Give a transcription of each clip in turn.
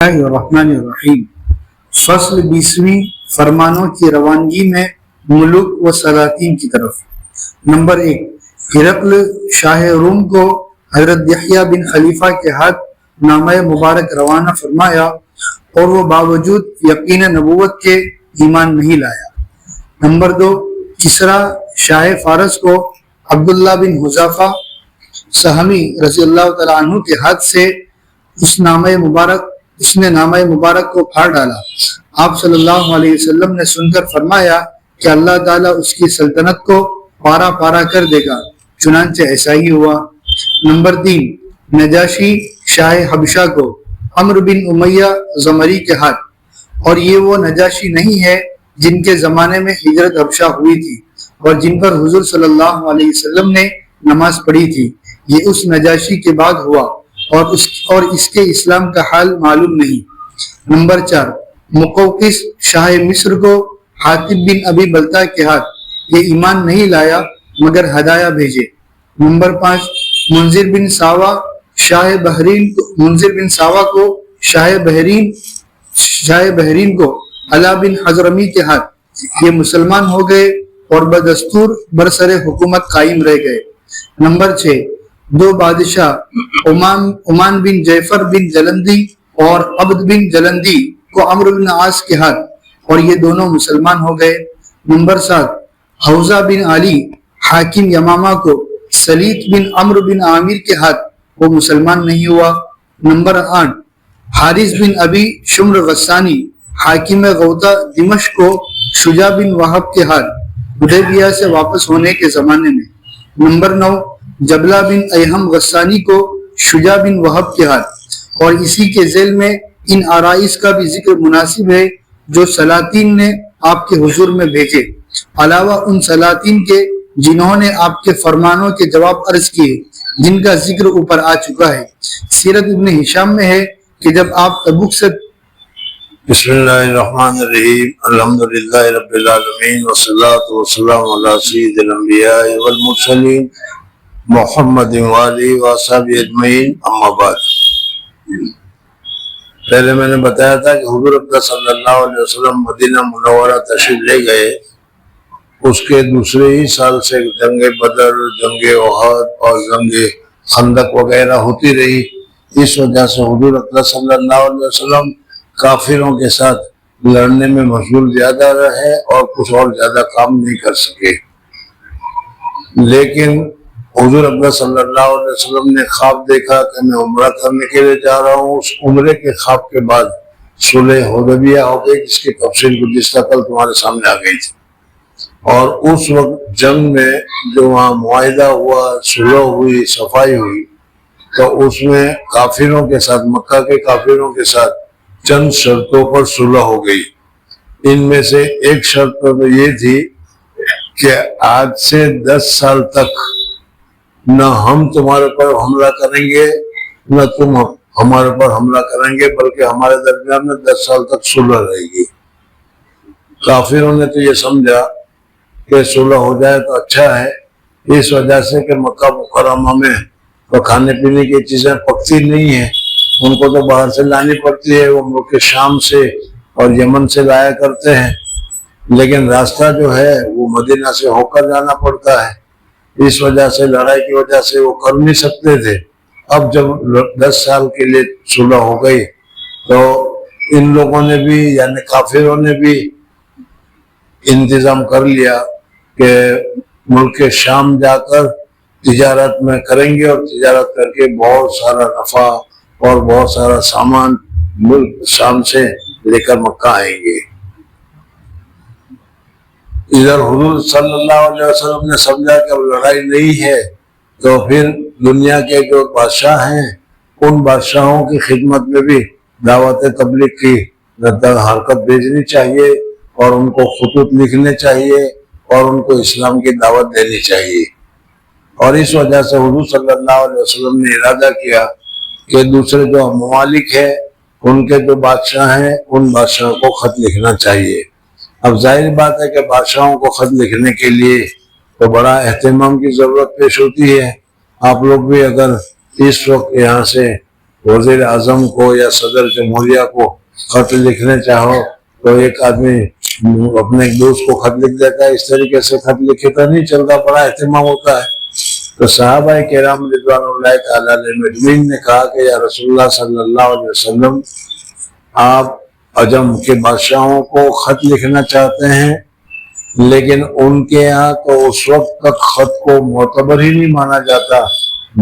الرحمن الرحیم فصل 20ویں فرمانوں کی روانگی میں ملوک و سلاطین کی طرف۔ نمبر 1، ہرقل شاہ روم کو حضرت یحییٰ بن خلیفہ کے ہاتھ نامہ مبارک روانہ فرمایا اور وہ باوجود یقین نبوت کے ایمان نہیں لایا۔ نمبر 2، کسریٰ شاہ فارس کو عبداللہ بن حذافہ سہمی رضی اللہ تعالیٰ عنہ کے ہاتھ سے اس نے نامہ مبارک کو پھاڑ ڈالا۔ آپ صلی اللہ علیہ وسلم نے سن کر فرمایا کہ اللہ تعالیٰ اس کی سلطنت کو پارا پارا کر دے گا، چنانچہ ایسا ہی ہوا۔ نمبر 3، نجاشی شاہ حبشہ کو عمرو بن امیہ زمری کے ہاتھ، اور یہ وہ نجاشی نہیں ہے جن کے زمانے میں ہجرت حبشہ ہوئی تھی اور جن پر حضور صلی اللہ علیہ وسلم نے نماز پڑھی تھی، یہ اس نجاشی کے بعد ہوا اور اس کے اسلام کا حال معلوم نہیں۔ نمبر 4، مقوقس شاہ مصر کو حاتب بن ابی بلتہ کے ہاتھ، یہ ایمان نہیں لایا مگر ہدایہ بھیجے۔ نمبر 5، منذر بن ساوا کو شاہ بحرین کو علا بن حضرمی کے ہاتھ، یہ مسلمان ہو گئے اور بدستور برسر حکومت قائم رہ گئے۔ نمبر 6، 2 بادشاہ عمان بن جعفر بن جلندی اور عبد بن جلندی کو عمرو بن عاص کے ہاتھ، اور یہ دونوں مسلمان ہو گئے۔ نمبر 7، حوزہ بن علی حاکم یمامہ کو سلیط بن عمرو بن عامر کے ہاتھ، وہ مسلمان نہیں ہوا۔ نمبر 8، حارث بن ابی شمر غسانی حاکم غوطہ دمشق کو شجاع بن وہب کے ہاتھ، حدیبیہ سے واپس ہونے کے زمانے میں۔ نمبر 9، جبلہ بن ایہم غسانی کو شجاع بن وہب کے ہاتھ، اور اسی کے ذیل میں ان آرائش کا بھی ذکر مناسب ہے جو سلاطین نے آپ کے حضور میں بھیجے، علاوہ ان سلاطین کے جنہوں نے آپ کے فرمانوں کے جواب عرض کیے، جن کا ذکر اوپر آ چکا ہے۔ سیرت ابن ہشام میں ہے کہ جب آپ تبوک سے بسم اللہ الرحمن الرحیم الحمدللہ رب العالمین والصلاة والسلام علی سید الانبیاء والمرسلین محمد وآلہ وصحبہ اجمعین، اما بعد۔ پہلے میں نے بتایا تھا کہ حضور اقدس صلی اللہ علیہ وسلم مدینہ منورہ تشریف لے گئے، اس کے دوسرے ہی سال سے جنگ بدر، جنگ احد اور جنگ خندق وغیرہ ہوتی رہی۔ اس وجہ سے حضور اقدس صلی اللہ علیہ وسلم کافروں کے ساتھ لڑنے میں مشغول زیادہ رہے اور کچھ اور زیادہ کام نہیں کر سکے۔ لیکن حضور اقدس صلی اللہ علیہ وسلم نے خواب دیکھا کہ میں عمرہ کرنے کے لیے جا رہا ہوں۔ اس عمرے کے خواب کے بعد صلح حدیبیہ ہو گئی، جس کی تفصیل گزشتہ کل تمہارے سامنے آ گئی تھی، اور اس وقت جنگ میں جو وہاں معاہدہ ہوا، صلح ہوئی، صفائی ہوئی، تو اس میں کافروں کے ساتھ، مکہ کے کافروں کے ساتھ چند شرطوں پر صلح ہو گئی۔ ان میں سے ایک شرط تو یہ تھی کہ آج سے 10 سال تک نہ ہم تمہارے پر حملہ کریں گے نہ تم ہمارے پر حملہ کریں گے، بلکہ ہمارے درمیان میں 10 سال تک صلح رہے گی۔ کافروں نے تو یہ سمجھا کہ صلح ہو جائے تو اچھا ہے، اس وجہ سے کہ مکہ مکرمہ میں تو کھانے پینے کی چیزیں پکتی نہیں ہیں، ان کو تو باہر سے لانی پڑتی ہے، وہ ملک شام سے اور یمن سے لایا کرتے ہیں، لیکن راستہ جو ہے وہ مدینہ سے ہو کر جانا پڑتا ہے۔ اس وجہ سے لڑائی کی وجہ سے وہ کر نہیں سکتے تھے۔ اب جب 10 سال کے لیے صلح ہو گئی تو ان لوگوں نے بھی، یعنی کافروں نے بھی انتظام کر لیا کہ ملک شام جا کر تجارت میں کریں گے، اور تجارت کر کے بہت سارا نفع اور بہت سارا سامان ملک شام سے لے کر مکہ آئیں گے۔ ادھر حضور صلی اللہ علیہ وسلم نے سمجھا کہ اب لڑائی نہیں ہے، تو پھر دنیا کے جو بادشاہ ہیں ان بادشاہوں کی خدمت میں بھی دعوت تبلیغ کی حرکت بھیجنی چاہیے، اور ان کو خطوط لکھنے چاہیے، اور ان کو اسلام کی دعوت دینی چاہیے۔ اور اس وجہ سے حضور صلی اللہ علیہ وسلم نے ارادہ کیا کہ دوسرے جو ممالک ہیں ان کے جو بادشاہ ہیں ان بادشاہوں کو خط لکھنا چاہیے۔ اب ظاہر بات ہے کہ بادشاہوں کو خط لکھنے کے لیے تو بڑا اہتمام کی ضرورت پیش ہوتی ہے۔ آپ لوگ بھی اگر اس وقت یہاں سے वजीर आजम को या सदर जमहूरिया को खत लिखने चाहो तो एक आदमी अपने एक दोस्त को खत लिख देता है, इस तरीके से खत लिखे तो नहीं चलता, बड़ा एहतमाम होता है। तो सहाबा किराम रिज़वानुल्लाह तआला अलैहिम अजमईन ने कहा कि या रसूलुल्लाह सल्लल्लाहु अलैहि वसल्लम, आप अजम के बादशाहों को खत लिखना चाहते हैं, लेकिन उनके यहाँ तो उस वक्त तक खत को मोतबर ही नहीं माना जाता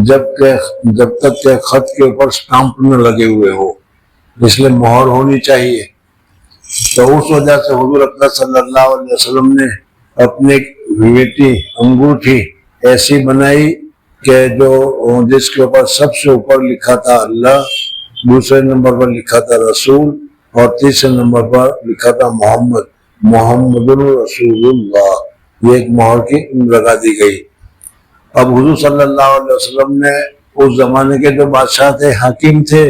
जब तक के खत के ऊपर स्टाम्प न लगे हुए हो, इसलिए मोहर होनी चाहिए। तो उस वजह से हुजूर अकरम सल्लल्लाहु अलैहि वसल्लम ने अपनी बेटी अंगूठी ऐसी बनाई कि जो जिसके ऊपर सबसे ऊपर लिखा था अल्लाह, दूसरे नंबर पर लिखा था रसूल और तीसरे नंबर पर लिखा था मोहम्मद, मोहम्मदुर रसूलुल्लाह। ये एक मोहर की लगा दी गई। अब हुजूर सल्लल्लाहु अलैहि वसल्लम ने उस जमाने के जो बादशाह थे, हाकिम थे,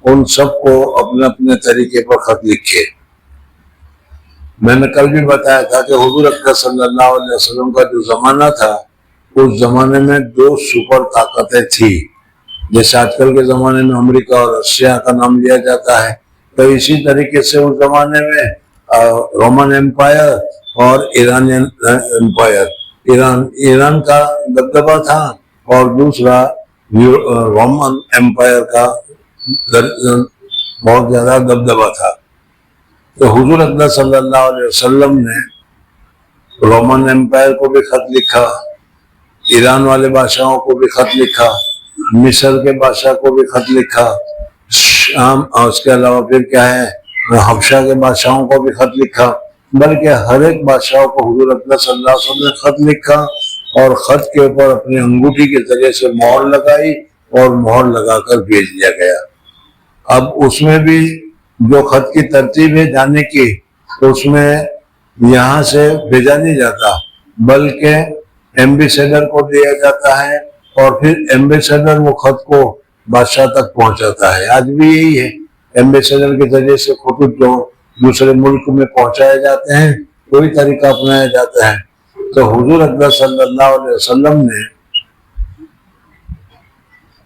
उन सबको अपने अपने तरीके पर खत लिखे। मैंने कल भी बताया था कि हुजूर अकरम सल्लल्लाहु अलैहि वसल्लम का जो जमाना था, उस जमाने में दो सुपर ताकतें थी। जैसे आजकल के जमाने में अमेरिका और रशिया का नाम लिया जाता है, तो इसी तरीके से उस जमाने में रोमन एम्पायर और ईरानियन एम्पायर, ईरान का दबदबा था और दूसरा रोमन एम्पायर का बहुत ज्यादा दबदबा था। तो हुजूर अकरम सल्लल्लाहु अलैहि वसल्लम ने रोमन एम्पायर को भी खत लिखा, ईरान वाले बादशाहों को भी खत लिखा, मिस्र के बादशाह को भी खत लिखा, शाम और उसके अलावा फिर क्या है हबशा के बादशाहों को भी खत लिखा, बल्कि हर एक बादशाह को हुजूर अकरम सल्लल्लाहु अलैहि वसल्लम ने खत लिखा और खत के ऊपर अपनी अंगूठी के जरिए से मोहर लगाई और मोहर लगाकर भेज दिया गया। अब उसमें भी जो खत की तरतीब है जाने की, उसमें यहाँ से भेजा नहीं जाता बल्कि एम्बेसडर को दिया जाता है और फिर एम्बेसडर वो खत को बादशाह तक पहुंचाता है। आज भी यही है, एम्बेसडर के जरिए से खत जो दूसरे मुल्क में पहुंचाए जाते हैं, कोई तरीका अपनाया जाता है। तो हुजूर अकरम सल्लल्लाहु अलैहि वसल्लम ने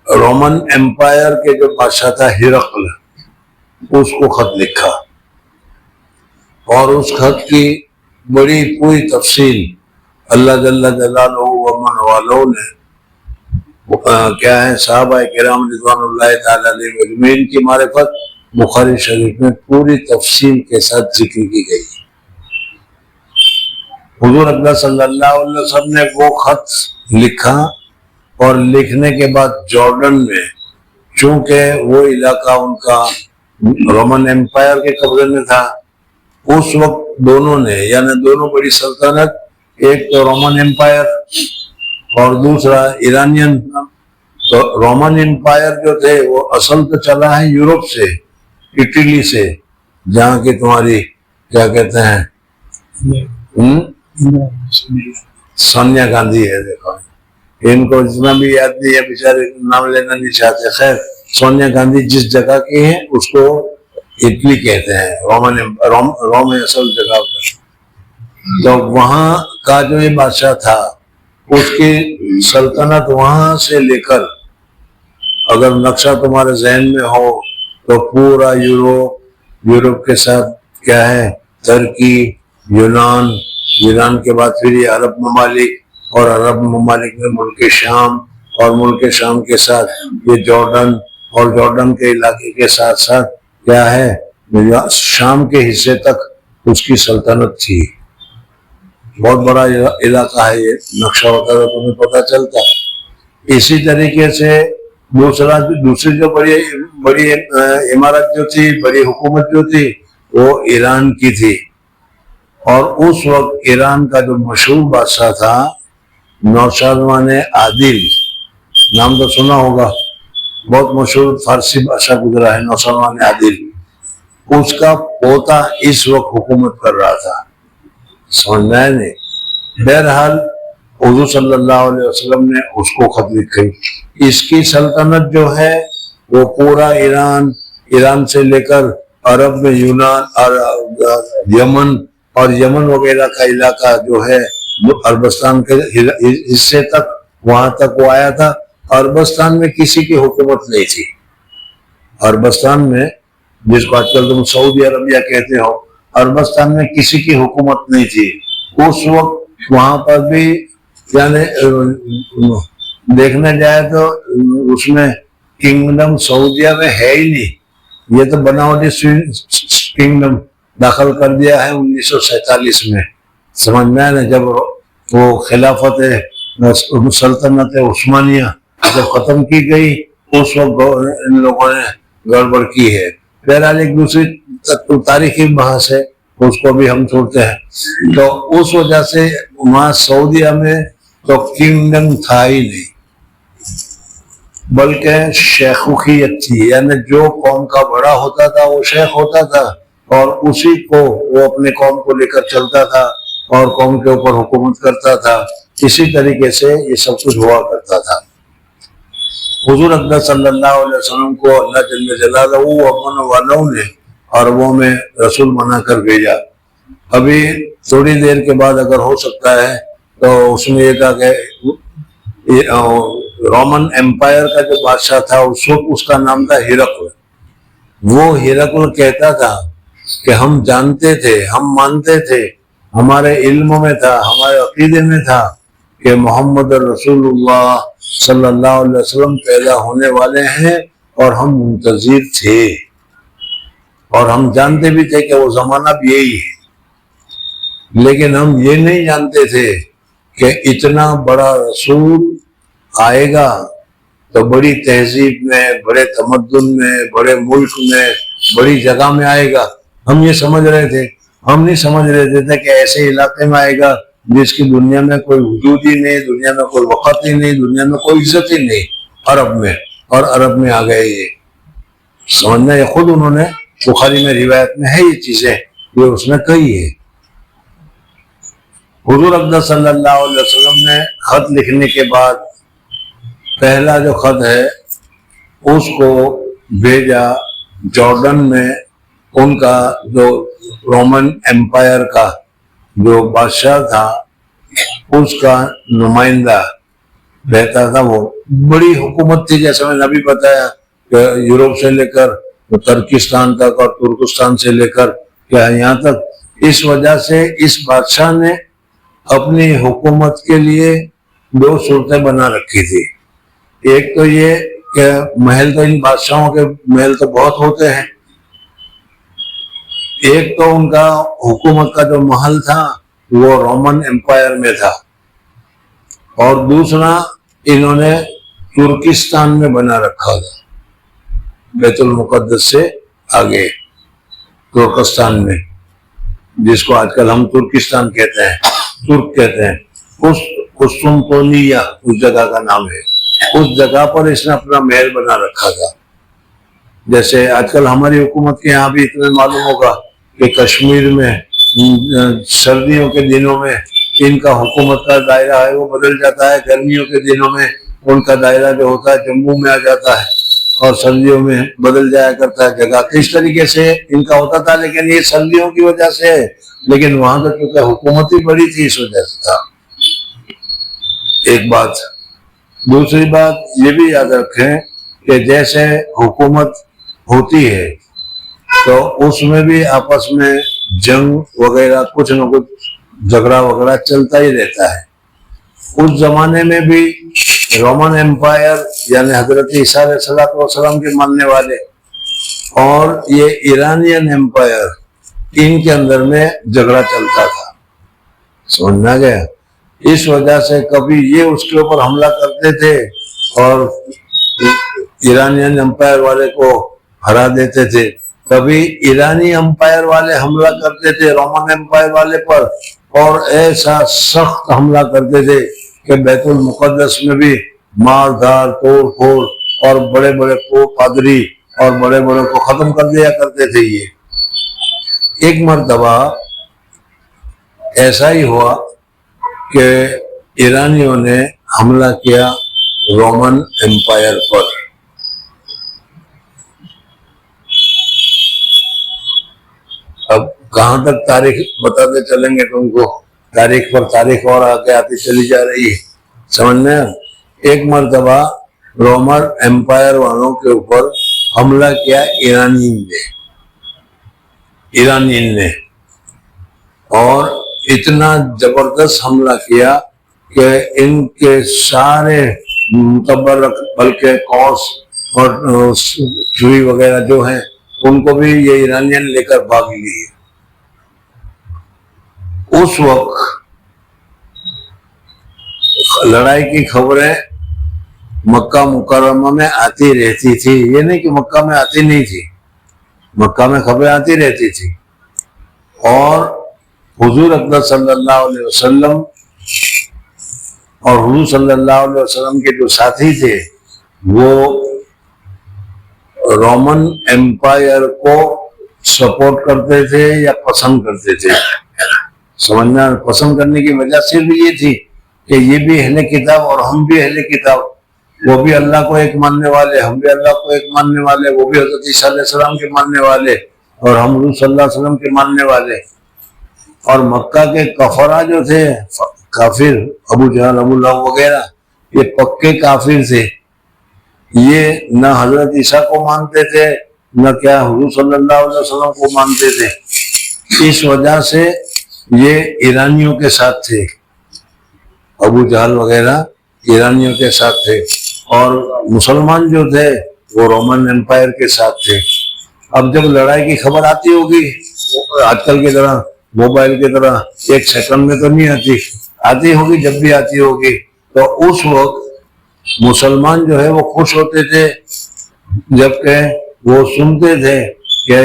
रोमन एम्पायर के जो बादशाह था हिरकल, उसको खत लिखा और उस खत की बड़ी पूरी तफसील अल्लाह जल्ला जलालहू व मन वालों ने क्या है सहाबा किराम रिज़वानुल्लाह तआला अलैहिम अजमईन की मारिफत बुखारी शरीफ में पूरी तफसील के साथ जिक्र की गई। हुजूर अकरम सल्लल्लाहु अलैहि वसल्लम ने वो खत लिखा और लिखने के बाद जॉर्डन में, चूंकि वो इलाका उनका रोमन एम्पायर के कब्जे में था, उस वक्त दोनों ने यानी दोनों बड़ी सल्तनत, एक तो रोमन एम्पायर और दूसरा ईरानियन। तो रोमन एम्पायर जो थे वो असल तो चला है यूरोप से, इटली से, जहाँ की तुम्हारी क्या कहते हैं सोनिया गांधी है। देखो इनको जितना भी याद नहीं है, बेचारे नाम लेना नहीं चाहते। खैर, सोनिया गांधी जिस जगह की है उसको इटली कहते हैं, रोम असल जगह पर। तो वहाँ का जो ये बादशाह था, उसकी सल्तनत वहां से लेकर, अगर नक्शा तुम्हारे जहन में हो तो पूरा यूरोप के साथ क्या है तुर्की, यूनान, ईरान के बाद फिर ये अरब ममालिक, और अरब ममालिक में मुल्क शाम, और मुल्क शाम के साथ ये जॉर्डन, और जॉर्डन के इलाके के साथ साथ क्या है शाम के हिस्से तक उसकी सल्तनत थी। बहुत बड़ा इलाका है ये, नक्शा होता तो तुम्हें पता चलता। इसी तरीके से दूसरी जो बड़ी इमारत जो थी, बड़ी हुकूमत जो थी, वो ईरान की थी। और उस वक्त ईरान का जो मशहूर बादशाह था नौशादवान आदिल, नाम तो सुना होगा, बहुत मशहूर फारसी बादशाह गुजरा है नौशादवान आदिल, उसका पोता इस वक्त हुकूमत कर रहा था। समझ में आया नहीं। बहरहाल हुजूर सल्लल्लाहु अलैहि वसल्लम ने उसको खत लिखी। इसकी सल्तनत जो है वो पूरा ईरान से लेकर अरब में यूनान और यमन, और यमन वगैरह का इलाका जो है अरबस्तान के हिस्से तक, वहां तक वो आया था। अरबस्तान में किसी की हुकूमत नहीं थी, अरबस्तान में, जिसको आजकल तुम सऊदी अरबिया कहते हो, अरबस्तान में किसी की हुकूमत नहीं थी उस वक्त। वहां पर भी यानी देखने जाए तो उसमें किंगडम सऊदिया में है ही नहीं, ये तो बनावटी किंगडम दाखिल कर दिया है 1947 में। समझ में आया ना, जब वो खिलाफत सल्तनत उस्मानिया जब खत्म की गई उस वक्त इन लोगों ने गड़बड़ की है। बहरहाल एक दूसरी तारीखी बहस है, उसको भी हम छोड़ते हैं। तो उस वजह से वहां सऊदिया में तो किंगडम था ही नहीं, बल्कि शेखुखियत थी, यानी जो कौम का बड़ा होता था वो शेख होता था और उसी को वो अपने कौम को लेकर चलता था और कौम के ऊपर हुकूमत करता था। इसी तरीके से ये सब कुछ हुआ करता था। हुजूर अक़दस सल्लल्लाहु अलैहि वसल्लम को अल्लाह जल्ल जलालहू अमन वालों ने अरबों में रसूल बनाकर भेजा। अभी थोड़ी देर के बाद अगर हो सकता है तो उसमें ये कहा कि रोमन एम्पायर का जो बादशाह था उस वक्त उसका नाम था हिरकल। वो हिरकल कहता था कि हम जानते थे, हम मानते थे, हमारे इल्म में था, हमारे अकीदे में था कि मोहम्मद रसूलुल्लाह सल्लल्लाहु अलैहि वसल्लम पैदा होने वाले हैं और हम मुंतजिर थे और हम जानते भी थे कि वो जमाना भी यही है। लेकिन हम ये नहीं जानते थे कि इतना बड़ा रसूल आएगा तो बड़ी तहजीब में, बड़े तमद्दुन में, बड़े मुल्क में, बड़ी जगह में आएगा। हम ये समझ रहे थे, हम नहीं समझ रहे थे कि ऐसे इलाके में आएगा जिसकी दुनिया में कोई वजूद ही नहीं, दुनिया में कोई वक़्त ही नहीं, दुनिया में कोई इज्जत ही नहीं, अरब में। और अरब में आ गए ये, समझना। ये खुद उन्होंने बुखारी में रिवायत में है ये चीजें, ये उसने कही है। हुजूर अक़दस सल्लल्लाहु अलैहि वसल्लम ने खत लिखने के बाद पहला जो खत है उसको भेजा जॉर्डन में। उनका जो रोमन एम्पायर का जो बादशाह था उसका नुमाइंदा रहता था। वो बड़ी हुकूमत थी, जैसे मैंने अभी बताया कि यूरोप से लेकर तुर्किस्तान तक और तुर्किस्तान से लेकर क्या यहाँ तक। इस वजह से इस बादशाह ने अपनी हुकूमत के लिए दो सूरतें बना रखी थी। एक तो ये कि महल तो इन बादशाहों के महल तो बहुत होते हैं, एक तो उनका हुकूमत का जो महल था वो रोमन एम्पायर में था और दूसरा इन्होंने तुर्किस्तान में बना रखा था, बैतुल मुकद्दस से आगे तुर्किस्तान में, जिसको आजकल हम तुर्किस्तान कहते हैं, तुर्क कहते हैं। उस कुस्तुनतोनिया उस जगह का नाम है। उस जगह पर इसने अपना महल बना रखा था। जैसे आजकल हमारी हुकूमत के यहाँ भी इतना मालूम होगा कि कश्मीर में सर्दियों के दिनों में इनका हुकूमत का दायरा है वो बदल जाता है, गर्मियों के दिनों में उनका दायरा जो होता है जम्मू में आ जाता है और सर्दियों में बदल जाया करता है जगह। इस तरीके से इनका होता था, लेकिन ये सर्दियों की वजह से है, लेकिन वहां तो क्योंकि हुकूमत ही बड़ी थी इस वजह से था। एक बात। दूसरी बात ये भी याद रखें कि जैसे हुकूमत होती है तो उसमें भी आपस में जंग वगैरह कुछ न कुछ झगड़ा वगैरह चलता ही रहता है। उस जमाने में भी रोमन एम्पायर यानी हजरत ईसा अलैहिस्सलाम के मानने वाले और ये ईरानियन एम्पायर इनके अंदर में झगड़ा चलता था, समझना गया। इस वजह से कभी ये उसके ऊपर हमला करते थे और ईरानियन एम्पायर वाले को हरा देते थे, कभी ईरानी एम्पायर वाले हमला करते थे रोमन एम्पायर वाले पर और ऐसा सख्त हमला करते थे कि बैतुल मुकद्दस में भी मार धार तोड़ फोड़ और बड़े बड़े को पादरी और बड़े बड़े को खत्म कर दिया करते थे। ये एक मर्तबा ऐसा ही हुआ कि ईरानियों ने हमला किया रोमन एम्पायर पर। अब कहां तक तारीख बताते चलेंगे तुमको, तारीख पर तारीख और आगे आती चली जा रही है, समझने। एक मर्तबा रोमन एम्पायर वालों के ऊपर حملہ کیا ایرانین نے اور اتنا زبردست حملہ کیا کہ ان کے سارے متبرک بلکہ قوس اور چھری وغیرہ جو ہیں ان کو بھی یہ ایرانین لے کر بھاگ لیے. اس وقت لڑائی کی خبریں مکہ مکرمہ میں آتی رہتی تھی. یہ نہیں کہ مکہ میں آتی نہیں تھی، مکہ میں خبریں آتی رہتی تھی. اور حضور اکبر صلی اللہ علیہ وسلم اور حضور صلی اللہ علیہ وسلم کے جو ساتھی تھے وہ رومن ایمپائر کو سپورٹ کرتے تھے یا پسند کرتے تھے. سمجھنا، پسند کرنے کی وجہ صرف یہ تھی کہ یہ بھی اہل کتاب اور ہم بھی اہل کتاب، وہ بھی اللہ کو ایک ماننے والے، ہم بھی اللہ کو ایک ماننے والے، وہ بھی حضرت عیسیٰ علیہ السلام کے ماننے والے اور ہم حضور صلی اللہ علیہ وسلم کے ماننے والے. اور مکہ کے کفرا جو تھے کافر، ابو جہل، ابو لہب وغیرہ، یہ پکے کافر تھے. یہ نہ حضرت عیسیٰ کو مانتے تھے نہ کیا حضور صلی اللہ علیہ وسلم کو مانتے تھے. اس وجہ سے یہ ایرانیوں کے ساتھ تھے، ابو جہل وغیرہ ایرانیوں کے ساتھ تھے اور مسلمان جو تھے وہ رومن امپائر کے ساتھ تھے. اب جب لڑائی کی خبر آتی ہوگی آج کل کی طرح موبائل کی طرح ایک سیکنڈ میں تو نہیں آتی ہوگی، جب بھی آتی ہوگی تو اس وقت مسلمان جو ہے وہ خوش ہوتے تھے جبکہ وہ سنتے تھے کہ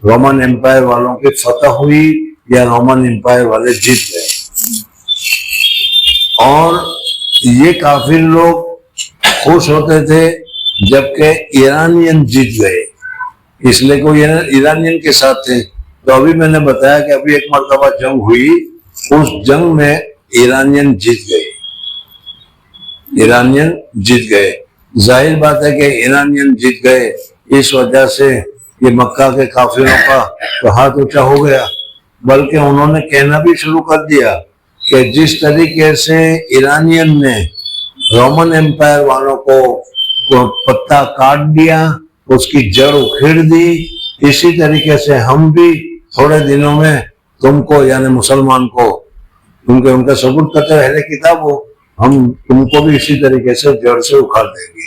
رومن امپائر والوں کی فتح ہوئی یا رومن امپائر والے جیت گئے. اور یہ کافر لوگ خوش ہوتے تھے جبکہ ایرانین جیت گئے، اس لیے کوئی ایرانین کے ساتھ تھے. تو ابھی میں نے بتایا کہ ابھی ایک مرتبہ جنگ ہوئی، اس جنگ میں ایرانین جیت گئے. ظاہر بات ہے کہ ایرانین جیت گئے، اس وجہ سے یہ مکہ کے کافروں کا تو ہاتھ اونچا ہو گیا، بلکہ انہوں نے کہنا بھی شروع کر دیا کہ جس طریقے سے ایرانین نے رومن امپائر والوں کو پتا کاٹ دیا، اس کی جڑ اکھیڑ دی، اسی طریقے سے ہم بھی تھوڑے دنوں میں تم کو یعنی مسلمان کو کیونکہ ان کا ثبوت کرتے اہل کتاب ہو، ہم تم کو بھی اسی طریقے سے جڑ سے اکھاڑ دیں گے.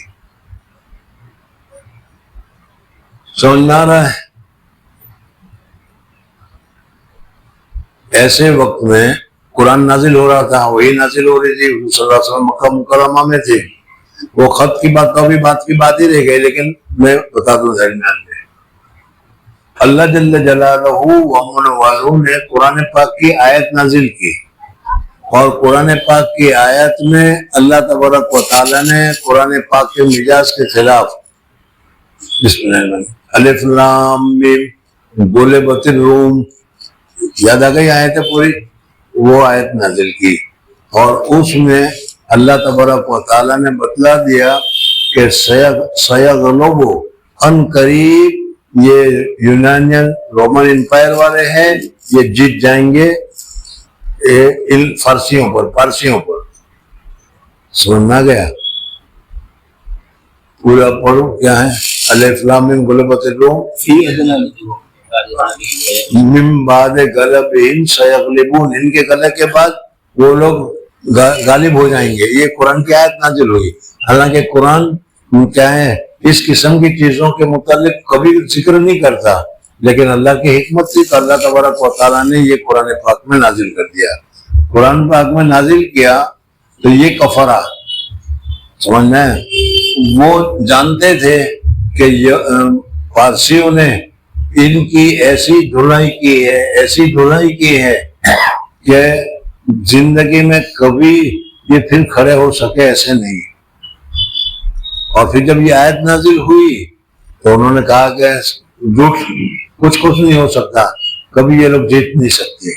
سمجھ میں آ رہا ہے؟ ایسے وقت میں قرآن نازل ہو رہا تھا، وہی نازل ہو رہی تھی، حضور صلی اللہ علیہ وسلم مکہ مکرمہ میں تھے. وہ خط کی بات تو ابھی بات کی بات ہی رہ گئی، لیکن میں بتا دوں درمیان میں اللہ جل جلالہ ومن والوں نے قرآن پاک کی آیت نازل کی اور قرآن پاک کی آیت میں اللہ تبارک و تعالیٰ نے قرآن پاک کے مجاز کے خلاف بسم اللہ الرحمن الرحیم الف لام میم غلبت الروم، یاد آ گئی آیت پوری، وہ آیت نازل کی اور اس میں اللہ تبارک و تعالیٰ نے بتلا دیا کہ سیغلب ان قریب یہ یونانین رومن امپائر والے ہیں، یہ جیت جائیں گے ان پارسیوں پر. سمجھ میں آ گیا؟ پورا پڑھو کیا ہے الف لام میم غلبت الروم من بعد غلبہم سیغلبون، ان کے غلبے کے بعد وہ لوگ غالب ہو جائیں گے. یہ قرآن کی آیت نازل ہوئی. حالانکہ قرآن کیا ہے اس قسم کی چیزوں کے متعلق کبھی ذکر نہیں کرتا، لیکن اللہ کی حکمت تھی تو اللہ تبارک و تعالیٰ نے یہ قرآن پاک میں نازل کر دیا. قرآن پاک میں نازل کیا تو یہ کفرہ سمجھنا ہے، وہ جانتے تھے کہ فارسیوں نے ان کی ایسی دھلائی کی ہے کہ زندگی میں کبھی یہ پھر کھڑے ہو سکے ایسے نہیں. اور پھر جب یہ آیت نازل ہوئی تو انہوں نے کہا کہ جھوٹ کچھ نہیں ہو سکتا، کبھی یہ لوگ جیت نہیں سکتے.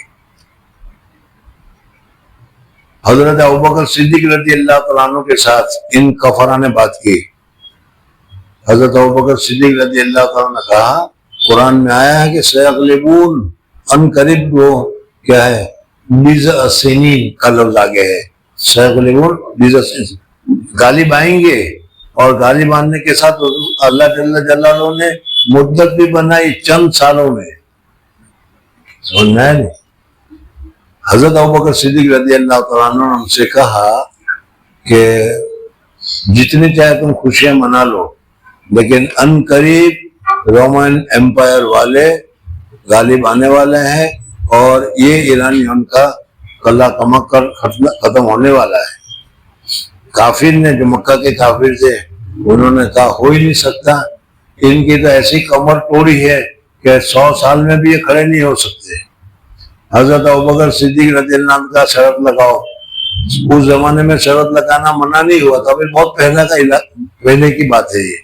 حضرت ابوبکر صدیق رضی اللہ تعالیٰ عنہ کے ساتھ ان کفرہ نے بات کی. حضرت ابوبکر صدیق رضی اللہ تعالیٰ نے کہا قرآن میں آیا ہے کہ سیغلبون ان قریب وہ کیا ہے بیضع سنین کا لفظ آگے ہے، سیغلبون بیضع سنین غالب آئیں گے اور گالی باندھنے کے ساتھ اللہ جل جلالہ نے مدت بھی بنائی چند سالوں میں. سمجھنا ہے نہیں. حضرت ابوبکر صدیق رضی اللہ تعالیٰ عنہ نے ہم سے کہا کہ جتنی چاہے تم خوشیاں منا لو، لیکن ان قریب رومن امپائر والے غالب آنے والے ہیں اور یہ ایرانی ان کا کلہ کمک کر ختم ہونے والا ہے. کافر نے، جو مکہ کے کافر تھے، انہوں نے کہا ہو ہی نہیں سکتا، ان کی تو ایسی کمر توڑی ہے کہ 100 سال میں بھی یہ کھڑے نہیں ہو سکتے. حضرت ابوبکر صدیق رضی اللہ عنہ کا شرط لگاؤ. اس زمانے میں شرط لگانا منع نہیں ہوا تھا، بہت پہلے کی بات ہے. یہ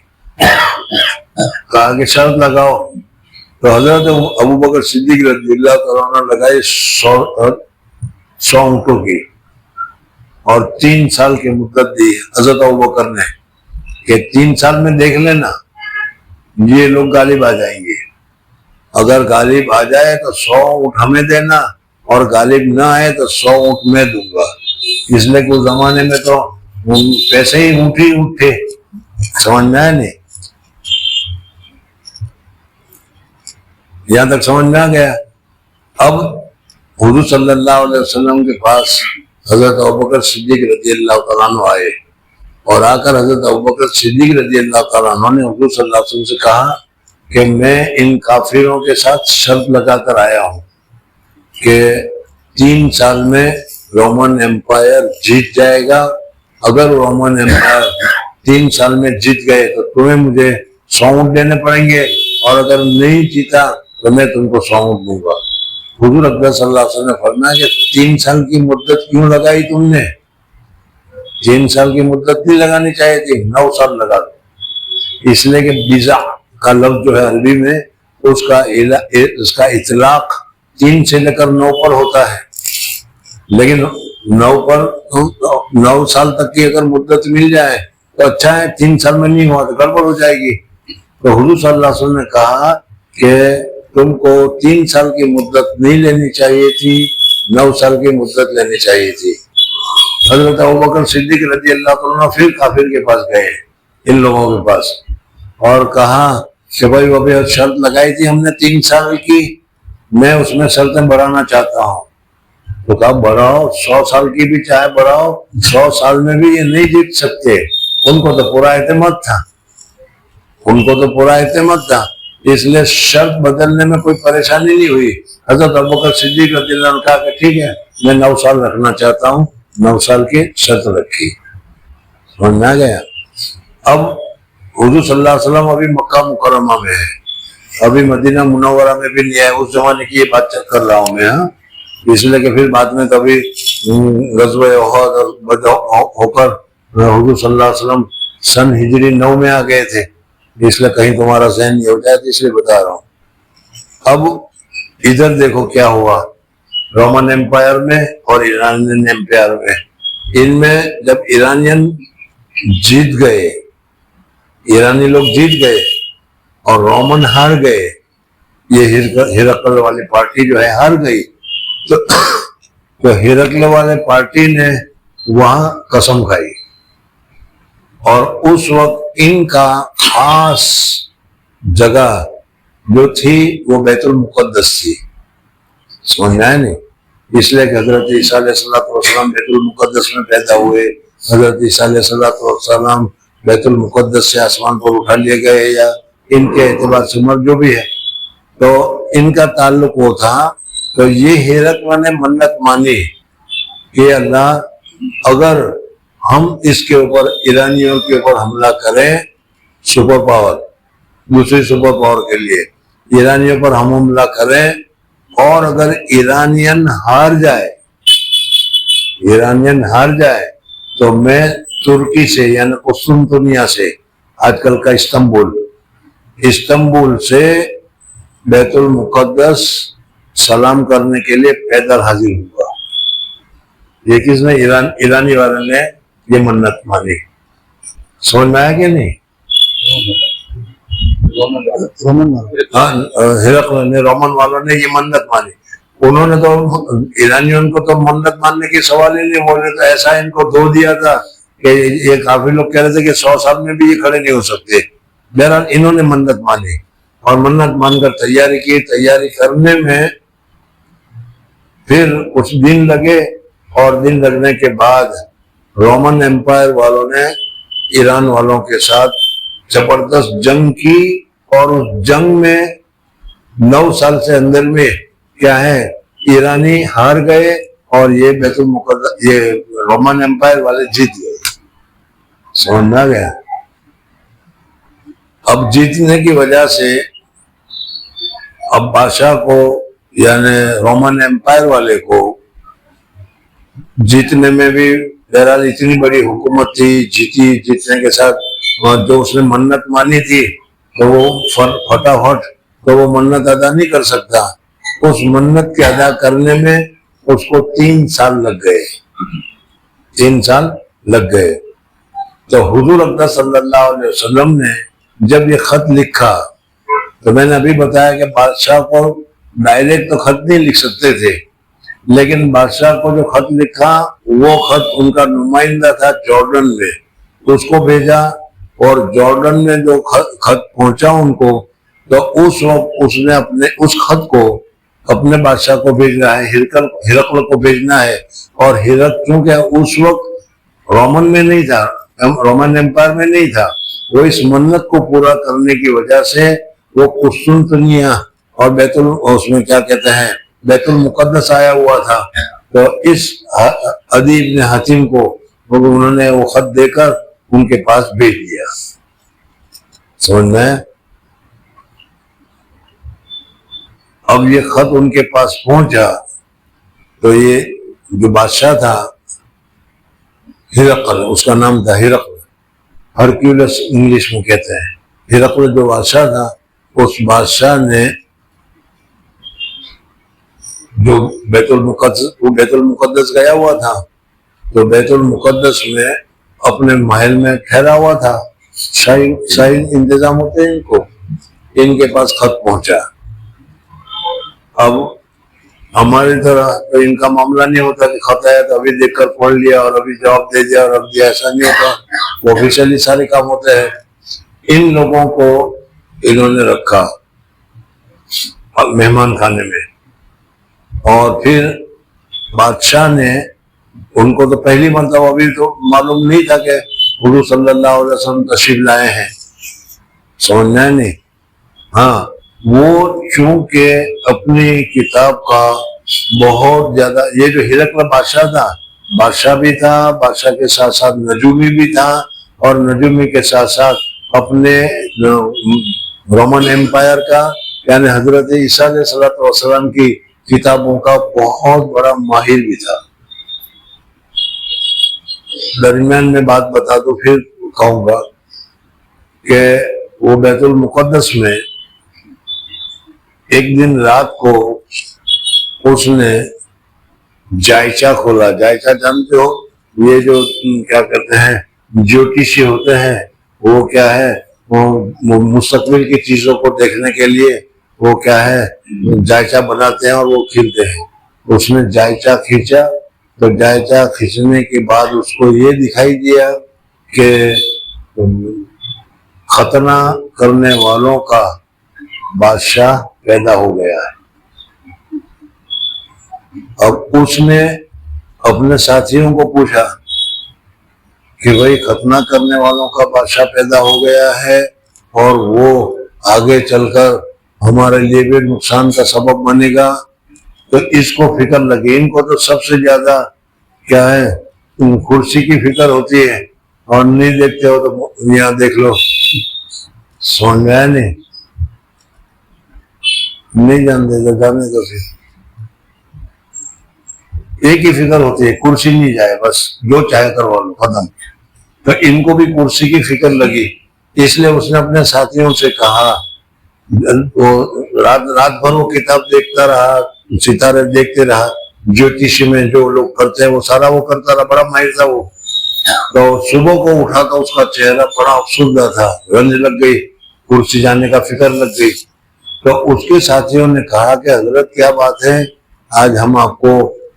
کہا کہ شرط لگاؤ، تو حضرت ابوبکر صدیق رضی اللہ تعالیٰ عنہ لگائے 100 اونٹوں کی، اور 3 سال کی مدت دی حضرت ابوبکر نے کہ 3 سال میں دیکھ لینا یہ لوگ غالب آ جائیں گے. اگر غالب آ جائے تو 100 اونٹ ہمیں دینا، اور غالب نہ آئے تو 100 اونٹ میں دوں گا. اس لیے کہ اس زمانے میں تو پیسے ہی اونٹ تھے. سمجھنا ہے نہیں؟ یہاں تک سمجھ میں آ گیا. اب حضور صلی اللہ علیہ وسلم کے پاس حضرت ابوبکر صدیق رضی اللہ تعالیٰ عنہ آئے، اور آ کر حضرت ابوبکر صدیق رضی اللہ تعالیٰ عنہ نے حضور صلی اللہ علیہ وسلم سے کہا کہ میں ان کافروں کے ساتھ شرط لگا کر آیا ہوں کہ 3 سال میں رومن امپائر جیت جائے گا. اگر رومن امپائر 3 سال میں جیت گئے تو تمہیں مجھے 100 اونٹ دینے پڑیں گے، اور اگر نہیں جیتا تو میں تم کو 100 اونٹ دوں گا. حضور اکبر صلی اللہ علیہ وسلم نے فرمایا کہ 3 سال کی مدت کیوں لگائی تم نے؟ 3 سال کی مدت نہیں لگانی چاہیے تھی، 9 سال لگا دو. اس لیے کہ بیزا کا لفظ جو ہے عربی میں اس کا اطلاق 3 سے لے کر 9 پر ہوتا ہے، لیکن 9 سال تک کی اگر مدت مل جائے تو اچھا ہے، 3 سال میں نہیں ہوا تو گڑبڑ ہو جائے گی. تو حضور صلی اللہ علیہ وسلم نے کہا کہ تم کو 3 سال کی مدت نہیں لینی چاہیے تھی، 9 سال کی مدت لینی چاہیے تھی. حضرت ابوبکر صدیق رضی اللہ عنہ پھر کافر کے پاس گئے، ان لوگوں کے پاس، اور کہا کہ بھائی ابھی شرط لگائی تھی ہم نے 3 سال کی، میں اس میں شرطیں بڑھانا چاہتا ہوں. تو کہا بڑھاؤ، 100 سال کی بھی چاہے بڑھاؤ، 100 سال میں بھی یہ نہیں جیت سکتے. ان کو تو پورا اعتماد تھا، اس لیے شرط بدلنے میں کوئی پریشانی نہیں ہوئی. حضرت ابوبکر صدیق رضی اللہ عنہ کہا کہ ٹھیک ہے، میں 9 سال رکھنا چاہتا ہوں. 9 سال کی شرط رکھی. سمجھ میں آ گیا. اب حضور صلی اللہ علیہ وسلم ابھی مکہ مکرمہ میں ہے، ابھی مدینہ منورہ میں بھی نہیں ہے. اس زمانے کی یہ بات چیک کر رہا ہوں میں، اس لیے کہ پھر بعد میں کبھی غزوہ احد ہو کر حضور صلی اللہ علیہ وسلم سن ہجری 9 میں آ گئے تھے، اس لیے کہیں تمہارا ذہن نہیں ہو جائے تو اس لیے بتا رہا ہوں. اب ادھر دیکھو کیا ہوا رومن امپائر میں اور ایرانین امپائر میں. ان میں جب ایرانین جیت گئے، ایرانی لوگ جیت گئے اور رومن ہار گئے، یہ ہرقل والی پارٹی جو ہے ہار گئی، تو ہرقل والے پارٹی نے وہاں قسم کھائی، اور اس وقت ان کا خاص جگہ جو تھی وہ بیت المقدس تھی. سمجھنا ہے نہیں؟ اس لیے کہ حضرت عیسیٰ علیہ السلام بیت المقدس میں پیدا ہوئے. حضرت عیسیٰ علیہ السلام بیت المقدس سے آسمان پر اٹھا لیے گئے، یا ان کے اعتبار سے جو بھی ہے، تو ان کا تعلق وہ تھا. تو یہ ہرقل نے منت مانی کہ اللہ اگر ہم اس کے اوپر ایرانیوں کے اوپر حملہ کریں، سپر پاور، دوسری سپر پاور کے لیے ایرانیوں پر ہم حملہ کریں، اور اگر ایرانین ہار جائے تو میں ترکی سے یعنی قسطنطنیہ سے، آج کل کا استنبول سے بیت المقدس سلام کرنے کے لیے پیدل حاضر ہوا. یہ کس نے؟ ایرانی والے نے یہ منت مانی. سمجھ میں آیا کہ نہیں؟ ہرقل نے، رومن والوں نے یہ منت مانی. انہوں نے تو ایرانیوں کو تو منت ماننے کی سوال ہی نہیں، بولے تو ایسا ان کو دھو دیا تھا کہ یہ کافی لوگ کہہ رہے تھے کہ 100 سال میں بھی یہ کھڑے نہیں ہو سکتے. بہرحال انہوں نے منت مانی اور منت مان کر تیاری کی. تیاری کرنے میں پھر کچھ دن لگے اور دن لگنے کے بعد رومن امپائر والوں نے ایران والوں کے ساتھ زبردست جنگ کی اور اس جنگ میں 9 سال سے اندر میں کیا ہے ایرانی ہار گئے اور یہ بیت المقدس یہ رومن امپائر والے جیت گئے. سمجھ میں آ گیا. اب جیتنے کی وجہ سے اب بادشاہ کو یعنی رومن امپائر والے کو جیتنے میں بھی بہرحال اتنی بڑی حکومت تھی, جیتنے کے ساتھ جو اس نے منت مانی تھی تو وہ فٹافٹ تو وہ منت ادا نہیں کر سکتا. اس منت کے ادا کرنے میں اس کو 3 سال لگ گئے. 3 سال لگ گئے. تو حضور اقدس صلی اللہ علیہ وسلم نے جب یہ خط لکھا تو میں نے ابھی بتایا کہ بادشاہ کو ڈائریکٹ تو خط نہیں لکھ سکتے تھے, لیکن بادشاہ کو جو خط لکھا وہ خط ان کا نمائندہ تھا جارڈن میں, تو اس کو بھیجا اور جارڈن میں جو خط پہنچا ان کو تو اس وقت اس نے اپنے اس خط کو اپنے بادشاہ کو بھیجنا ہے, ہرقل کو بھیجنا ہے. اور ہرقل چونکہ اس وقت رومن میں نہیں تھا, رومن امپائر میں نہیں تھا, وہ اس منت کو پورا کرنے کی وجہ سے وہ قسطنطنیہ اور اس میں کیا کہتے ہیں بیت المقدس آیا ہوا تھا. تو اس عدی بن حاتم کو انہوں نے وہ خط دے کر ان کے پاس بھیج دیا. سمجھ میں اب یہ خط ان کے پاس پہنچا تو یہ جو بادشاہ تھا ہرقل, اس کا نام تھا ہرقل, ہرکیولس انگلش میں کہتے ہیں. ہرقل جو بادشاہ تھا اس بادشاہ نے جو بیت المقدس گیا ہوا تھا تو بیت المقدس میں اپنے محل میں ٹھہرا ہوا تھا. شاہی انتظام ہوتے ہیں ان کو, ان کے پاس خط پہنچا. اب ہماری طرح تو ان کا معاملہ نہیں ہوتا کہ خط آیا تو ابھی دیکھ کر پڑھ لیا اور ابھی جواب دے دیا اور اب دیا, ایسا نہیں ہوتا. وہ آفیشلی سارے کام ہوتے ہیں. ان لوگوں کو انہوں نے رکھا مہمان خانے میں اور پھر بادشاہ نے ان کو تو پہلی مرتبہ ابھی تو معلوم نہیں تھا کہ حضور صلی اللہ علیہ وسلم تشریف لائے ہیں. سمجھنا نہیں. ہاں وہ چونکہ اپنی کتاب کا بہت زیادہ, یہ جو ہرقل بادشاہ تھا, بادشاہ بھی تھا, بادشاہ کے ساتھ ساتھ نجومی بھی تھا اور نجومی کے ساتھ ساتھ اپنے رومن امپائر کا یعنی حضرت عیسیٰ علیہ السلام کی کتابوں کا بہت بڑا ماہر بھی تھا. درمیان میں بات بتا دو پھر کہوں گا کہ وہ بیت المقدس میں ایک دن رات کو اس نے جائچہ کھولا. جائچہ جانتے ہو, یہ جو کیا کہتے ہیں جوتشی ہوتے ہیں, وہ کیا ہے وہ مستقبل کی چیزوں کو دیکھنے کے لیے وہ کیا ہے جائچہ بناتے ہیں اور وہ کھیلتے ہیں. اس نے جائچہ کھینچا تو جائچہ کھینچنے کے بعد اس کو یہ دکھائی دیا کہ ختنہ کرنے والوں کا بادشاہ پیدا ہو گیا ہے. اب اس نے اپنے ساتھیوں کو پوچھا کہ بھائی ختنہ کرنے والوں کا بادشاہ پیدا ہو گیا ہے اور وہ آگے چل کر ہمارے لیے بھی نقصان کا سبب بنے گا. تو اس کو فکر لگی. ان کو تو سب سے زیادہ کیا ہے کرسی کی فکر ہوتی ہے اور نہیں دیکھتے ہو تو یہاں دیکھ لو. سمجھ میں آیا نہیں جانتے تو جانے تو پھر ایک ہی فکر ہوتی ہے کرسی نہیں جائے, بس جو چاہے کروا لو ختم. تو ان کو بھی کرسی کی فکر لگی, اس لیے اس نے اپنے ساتھیوں سے کہا, وہ رات بھر وہ کتاب دیکھتا رہا, ستارے دیکھتے رہا, جوتش میں جو لوگ کرتے ہیں وہ سارا وہ کرتا رہا, بڑا ماہر تھا وہ. تو صبح کو اٹھا تو اس کا چہرہ بڑا افسردہ تھا, رنج لگ گئی, کرسی جانے کا فکر لگ گئی. تو اس کے ساتھیوں نے کہا کہ حضرت کیا بات ہے, آج ہم آپ کو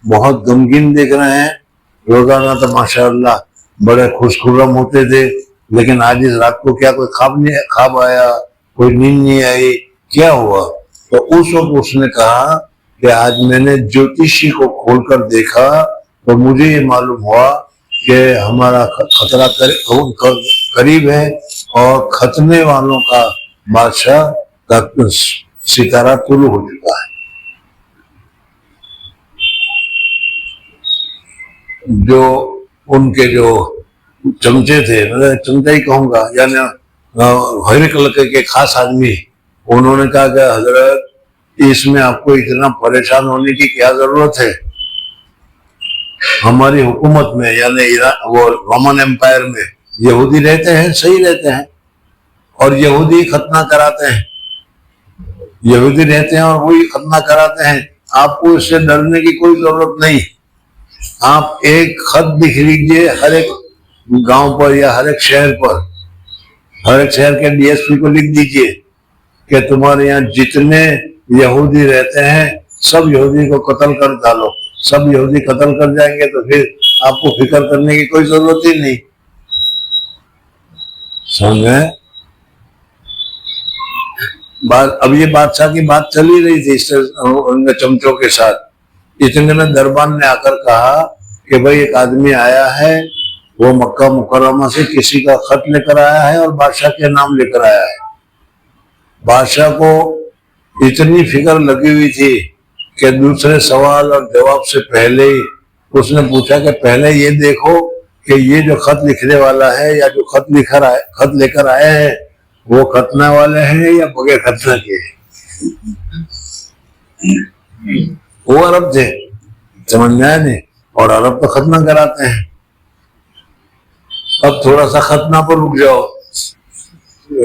بہت غمگین دیکھ رہے ہیں. روزانہ تو ماشاءاللہ बड़े खुशखुर्रम होते थे, लेकिन आज इस रात को क्या कोई ख्वाब आया, कोई नींद नहीं आई, क्या हुआ? तो उस वक्त उसने कहा कि आज मैंने ज्योतिषी को खोलकर देखा तो मुझे ये मालूम हुआ कि हमारा खतरा करीब है और खतने वालों का बादशाह का सितारा तुलू हो चुका है। जो उनके जो चमचे थे, मतलब चमचा ही कहूंगा, यानी हिरकल के खास आदमी, उन्होंने कहा कि हजरत इसमें आपको इतना परेशान होने की क्या जरूरत है? हमारी हुकूमत में यानी वो रोमन एम्पायर में यहूदी रहते हैं, सही रहते हैं, और यहूदी खतना कराते हैं, यहूदी रहते हैं और वही खतना कराते हैं। आपको इससे डरने की कोई जरूरत नहीं। आप एक खत लिख लीजिए हर एक गांव पर या हर एक शहर पर, हर एक शहर के डीएसपी को लिख दीजिए कि तुम्हारे यहाँ जितने यहूदी रहते हैं सब यहूदी को कत्ल कर डालो। सब यहूदी कत्ल कर जाएंगे तो फिर आपको फिक्र करने की कोई जरूरत ही नहीं। समझे बात? अब ये बादशाह की बात चल ही रही थी उनके चमचों के साथ। इतने में दरबान ने आकर कहा कि भाई एक आदमी आया है, वो मक्का मुकर्रमा से किसी का खत लेकर आया है और बादशाह के नाम लेकर आया है। बादशाह को इतनी फिक्र लगी हुई थी कि दूसरे सवाल और जवाब से पहले ही उसने पूछा कि पहले ये देखो कि ये जो खत लिखने वाला है या जो खत लेकर आए हैं वो खतना वाले हैं या बगैर खतना के। वो अरब थे, समझ में आया नहीं? और अरब तो खतना कराते हैं। अब थोड़ा सा खतना पर रुक जाओ,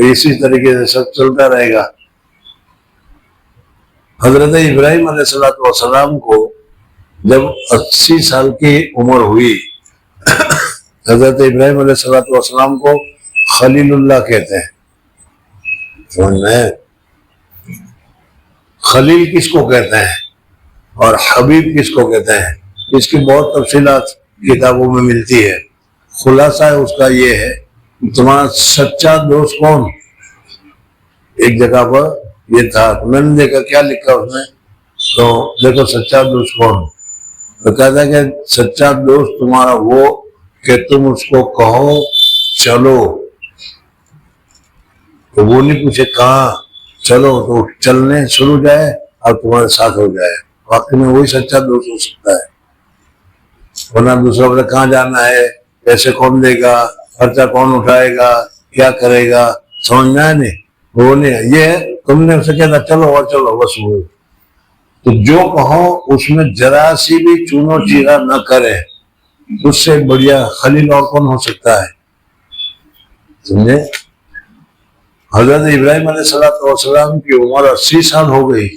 इसी तरीके से सब चलता रहेगा। हजरत इब्राहिम अलैहिस्सलाम को जब 80 साल की उम्र हुई, हजरत इब्राहिम अलैहिस्सलाम को खलीलुल्लाह कहते हैं। समझ में? खलील किसको कहते हैं और हबीब किसको कहते हैं, इसकी बहुत तफसीलात किताबों में मिलती है। खुलासा है उसका ये है, तुम्हारा सच्चा दोस्त कौन? एक जगह पर ये था, तो मैंने देखा क्या लिखा उसने, तो देखो सच्चा दोस्त कौन? तो कहता है कि सच्चा दोस्त तुम्हारा वो कि तुम उसको कहो चलो, तो वो नहीं पूछे कहाँ चलो, तो चलने शुरू जाए और तुम्हारे साथ हो जाए। वाकई में वही सच्चा दोस्त हो सकता है। वरना दूसरा बोले कहाँ जाना है, पैसे कौन देगा, खर्चा कौन उठाएगा, क्या करेगा, समझना है नहीं, वो नहीं। ये तुमने उसे कहता चलो और चलो, बस वो। तो जो कहो उसमें जरा सी भी चूनो चीरा न करे, उससे बढ़िया खलील और कौन हो सकता है? समझे? हजरत इब्राहिम अलैहिस्सलाम की उम्र 80 साल हो गई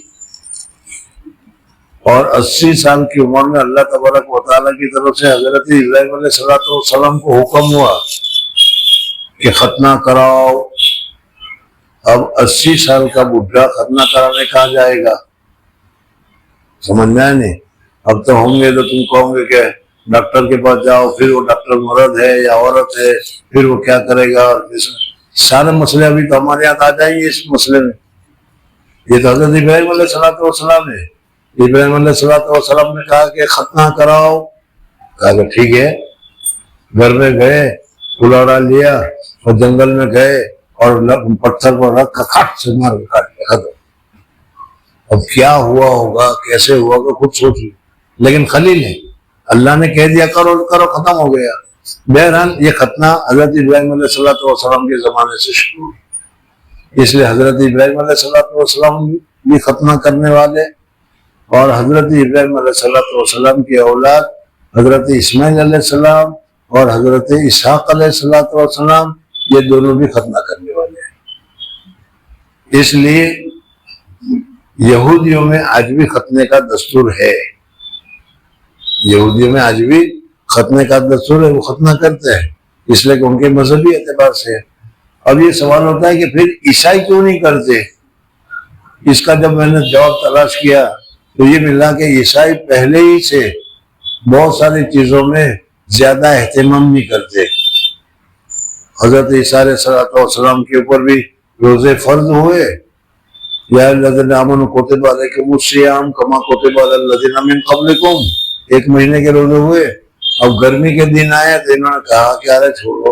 और 80 साल की उम्र में अल्लाह तबारक व तआला की तरफ से हजरत इब्राहिम अलैहिस्सलाम को हुक्म हुआ कि खतना कराओ। अब 80 साल का बुढ़ा खतना कराने कहाँ जाएगा? समझ में आया नहीं? अब तो होंगे तो तुम कहोगे कि डॉक्टर के पास जाओ, फिर वो डॉक्टर मर्द है या औरत है, फिर वो क्या करेगा, सारे मसले अभी तो हमारे यहाँ आ जाएंगे इस मसले में। ये तो हजरत इब्राहिम अलैहिस्सलाम है। इब्राहिम अलैहिस्सलाम ने कहा कि खतना कराओ, कहा कि ठीक है। घर में गए, कुल्हाड़ा लिया और जंगल में गए और पत्थर पर रख कर खट से मार के काट दिया, खत्म। अब क्या हुआ होगा, कैसे हुआ होगा, खुद सोचिए। लेकिन खलील है, अल्लाह ने कह दिया करो करो, खत्म हो गया। बहरहाल ये खतना हजरत इब्राहिम अलैहिस्सलाम के जमाने से शुरू हुई, इसलिए हजरत इब्राहिम अलैहिस्सलाम भी खतना करने वाले और हजरत इब्राहिम अलैहिस्सलाम की औलाद हजरत इस्माइल अलैहिस्सलाम और हजरत इसहाक अलैहिस्सलाम, ये दोनों भी खतना करने वाले हैं। इसलिए यहूदियों में आज भी खतने का दस्तूर है, यहूदियों में आज भी खतने का दस्तूर है, वो खतना करते हैं, इसलिए कि उनके मजहबी एतबार से है। अब ये सवाल होता है कि फिर ईसाई क्यों नहीं करते? इसका जब मैंने जवाब तलाश किया तो ये मिला कि ईसाई पहले ही से बहुत सारी चीजों में ज्यादा एहतमाम नहीं करते। हजरत ईसा अलैहिस्सलाम के ऊपर भी रोजे फर्ज हुए, या लज़ीना आमनू कुतिबा अलैकुमुस्सियाम कमा कुतिबा अलल लज़ीना मिन क़ब्लिकुम, 1 महीने के रोजे हुए। अब गर्मी के दिन आए तो इन्होंने कहा कि अरे छोड़ो,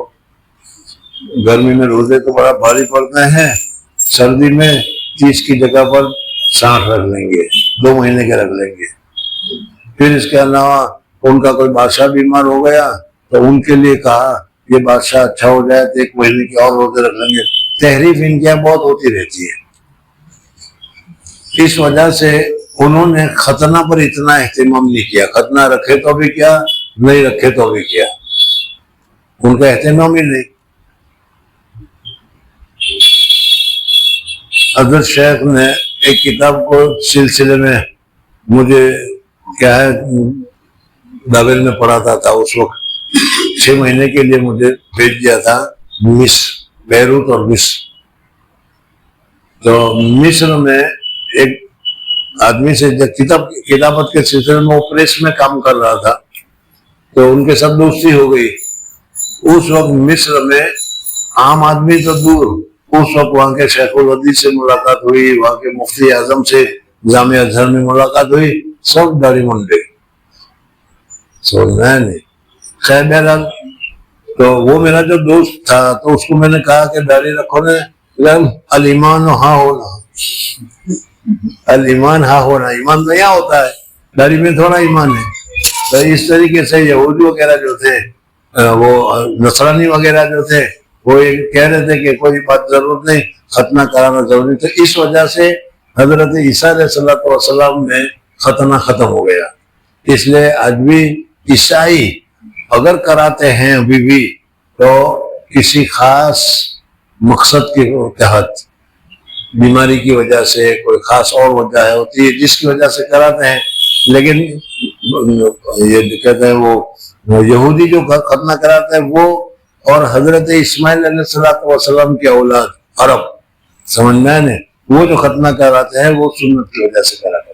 गर्मी में रोजे तो बड़ा भारी पड़ते हैं, सर्दी में 30 की जगह पर 60 रख लेंगे, 2 महीने के रख लेंगे। फिर इसके अलावा उनका कोई बादशाह बीमार हो गया तो उनके लिए कहा ये बादशाह अच्छा हो जाए तो 1 महीने के और रोजे रख लेंगे। तहरीफ इनके यहाँ बहुत होती रहती है। इस वजह से उन्होंने खतना पर इतना एहतमाम नहीं किया। खतना रखे तो भी क्या, नहीं रखे तो भी क्या, उनका एहतमाम ही नहीं। हज़रत शेख ने एक किताब को सिलसिले में मुझे क्या है दावेल में पढ़ाता था, उस वक्त 6 महीने के लिए मुझे भेज दिया था मिस्र, बैरूत और मिस्र। तो मिस्र में एक आदमी से जब किताबत के सिलसिले में वो प्रेस में काम कर रहा था तो उनके साथ दोस्ती हो गई। उस वक्त मिस्र में आम आदमी तो दूर, उस वक्त वहां के शेखुल हदीस से मुलाकात हुई, वहां के मुफ्ती आजम से जामिया अजहर में मुलाकात हुई, सब दाढ़ी मुंडे, समझना नहीं। खैर बहरहाल, तो वो मेरा जो दोस्त था तो उसको मैंने कहा कि दाढ़ी रखो ने, अल ईमान हाँ होना, अल ईमान हाँ होना, ईमान तो यहाँ होता है, दाढ़ी में थोड़ा ईमान है। तो इस तरीके से यहूदी वगैरह जो थे, वो नसरानी वगैरह जो थे, वो ये कह रहे थे कि कोई बात जरूरत नहीं, खतना कराना जरूरी। तो इस वजह से हजरत ईसा अलैहिस्सलाम में खतना खत्म हो गया। इसलिए आज भी ईसाई अगर कराते हैं अभी भी तो किसी खास मकसद के तहत, बीमारी की वजह से, कोई खास और वजह होती है जिसकी वजह से कराते हैं। लेकिन ये कहते हैं वो यहूदी जो खतना कराते हैं वो, और हजरत इस्माइल अलैहिस्सलाम की औलाद अरब, समझ में आया नहीं, वो जो खतना कराते हैं वो सुन्नत की वजह से करा करते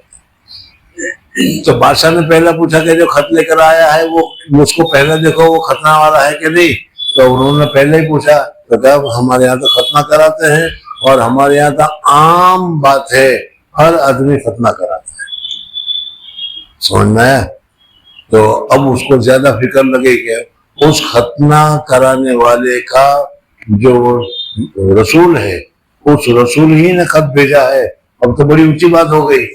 हैं। तो बादशाह ने पहला पूछा कि जो खत लेकर आया है वो मुझको पहले देखो वो खतना वाला है कि नहीं। तो उन्होंने पहले ही पूछा तो कहा हमारे यहाँ तो खतना कराते हैं और हमारे यहाँ तो आम बात है, हर आदमी खतना कराता है, समझ में आया। तो अब उसको ज्यादा फिक्र लगे कि उस खतना कराने वाले का जो रसूल है, उस रसूल ही ने खत भेजा है, अब तो बड़ी ऊंची बात हो गई।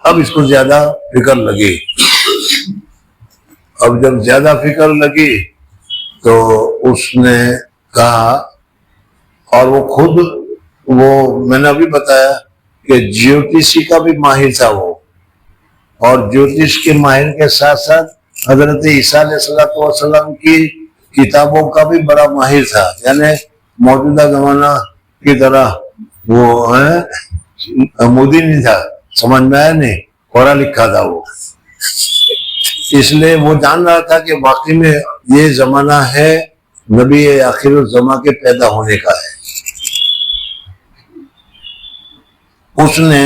अब इसको ज्यादा फिक्र लगी। अब जब ज्यादा फिक्र लगी तो उसने कहा, और वो खुद, वो मैंने अभी बताया कि ज्योतिषी का भी माहिर था वो, और ज्योतिष के माहिर के साथ साथ हजरत ईसा अलैहिस्सलाम की किताबों का भी बड़ा माहिर था। यानी मौजूदा जमाना की तरह वो है मोदी नहीं था, समझ में आया नहीं, पढ़ा लिखा था वो। इसलिए वो जान रहा था कि वाकई में ये जमाना है नबी आखिर जमा के पैदा होने का है। उसने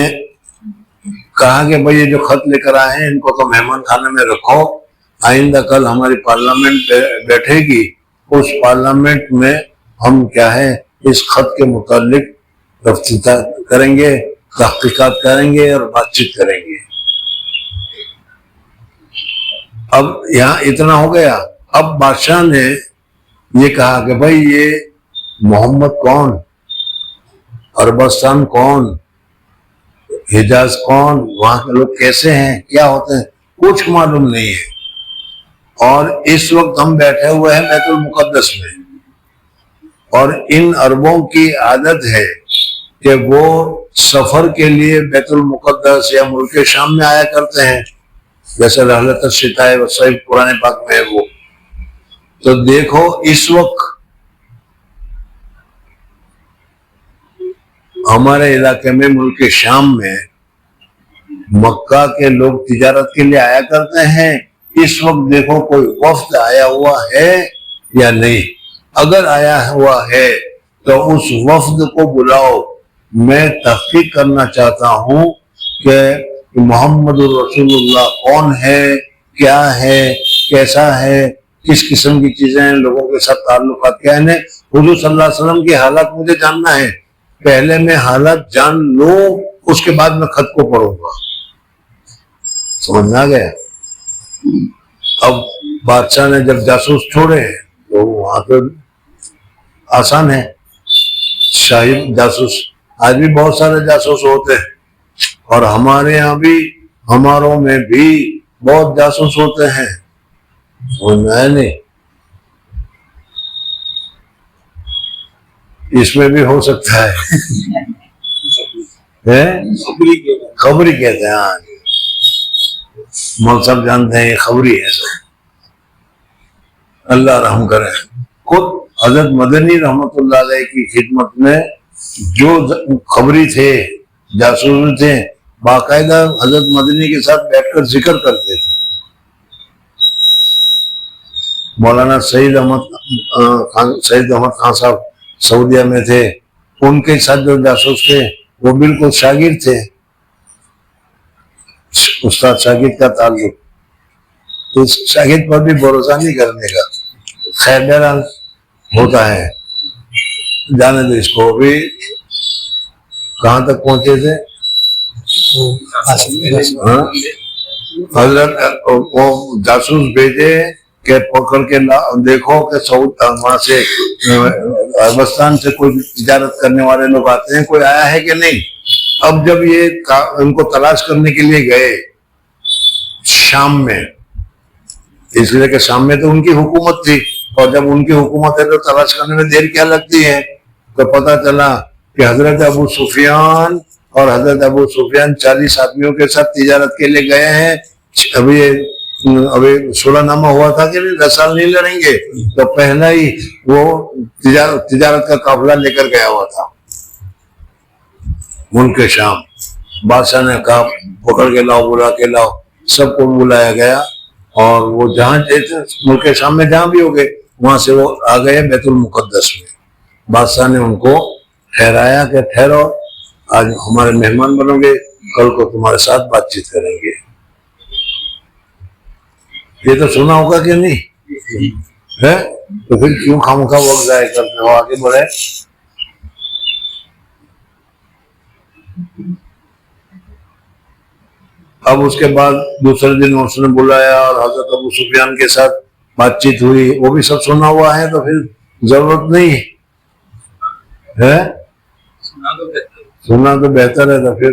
कहा कि भाई ये जो खत लेकर आए हैं इनको तो मेहमान खाने में रखो, आइंदा कल हमारी पार्लियामेंट बैठेगी, उस पार्लियामेंट में हम क्या है इस खत के मुतालिक तफ्तीश करेंगे, तहकीकात करेंगे और बातचीत करेंगे। अब यहाँ इतना हो गया। अब बादशाह ने ये कहा कि भाई ये मोहम्मद कौन, अरबस्तान कौन, हिजाज कौन, वहां के लोग कैसे हैं, क्या होते हैं, कुछ मालूम नहीं है। और इस वक्त हम बैठे हुए हैं बैतुल मुकद्दस में, और इन अरबों की आदत है कि वो सफर के लिए बैतुल मुकद्दस या मुल्क शाम में आया करते हैं, जैसे रहलत सिताए वसैब पुराने पाक में है वो। तो देखो इस वक्त हमारे इलाके में मुल्क शाम में मक्का के लोग तिजारत के लिए आया करते हैं। इस वक्त देखो कोई वफ्द आया हुआ है या नहीं। अगर आया हुआ है तो उस वफ्द को बुलाओ, मैं तहकीक करना चाहता हूं कि मोहम्मद रसूलुल्लाह कौन है, क्या है, कैसा है, किस किस्म की चीजें हैं, लोगों के साथ ताल्लुकात क्या है, हुजूर सल्लल्लाहु अलैहि वसल्लम की हालत मुझे जानना है। पहले मैं हालत जान लूं, उसके बाद मैं खत को पढ़ूंगा। समझ में आ गया? अब बादशाह ने जब जासूस छोड़े तो वहां पे आसान है, शाही जासूस। आज भी बहुत सारे जासूस होते हैं, और हमारे यहाँ भी, हमारों में भी बहुत जासूस होते हैं। समझ में आया नहीं? इसमें भी हो सकता है, खबरी कहते हैं। हाँ, मौल साहब जानते हैं, ये खबरी है सब। अल्लाह रहम करे। खुद हजरत मदनी रहमतुल्लाह अलैह की खिदमत में जो खबरी थे, जासूस थे, बाकायदा हजरत मदनी के साथ बैठकर जिक्र करते थे। मौलाना सईद अहमद खान साहब सऊदीया में थे, उनके साथ जो जासूस थे वो बिल्कुल शागिर्द थे, उस्ताद शागिर्द का ताल्लुक। तो शागिर्द पर भी भरोसा नहीं करने का। खैर बहरहाल होता है, जाने दो इसको। अभी कहाँ तक पहुंचे थे? हाँ? हजरत वो जासूस भेजे के पकड़ के देखो कि वहां से अरबस्तान से कोई तिजारत करने वाले लोग आते हैं, कोई आया है कि नहीं। अब जब ये उनको तलाश करने के लिए गए शाम में, इसलिए कि शाम में तो उनकी हुकूमत थी, और जब उनकी हुकूमत है तो तलाश करने में देर क्या लगती है। तो पता चला कि हजरत अबू सुफियान और हजरत अबू सुफियान 40 आदमियों के साथ तिजारत के लिए गए हैं। अभी सुलहनामा हुआ था कि 10 साल नहीं लड़ेंगे, तो पहला ही वो तिजारत का काफिला लेकर गया हुआ था मुल्क शाम। बादशाह ने कहा पकड़ के लाओ, बुला के लाओ। सबको बुलाया गया, और वो जहां मुल्क शाम में जहां भी हो गए, वहां से वो आ गए बैतुल मुकद्दस में। बादशाह ने उनको ठहराया कि ठहरो, आज हमारे मेहमान बनोगे, कल को तुम्हारे साथ बातचीत करेंगे। ये तो सुना होगा कि नहीं है? तो फिर क्यों खामखा वक्त जाए करते हो, आगे बढ़े। अब उसके बाद दूसरे दिन उसने बुलाया और हजरत अबू सुफियान के साथ बातचीत हुई, वो भी सब सुना हुआ है, तो फिर जरूरत नहीं है, सुना तो बेहतर है। तो फिर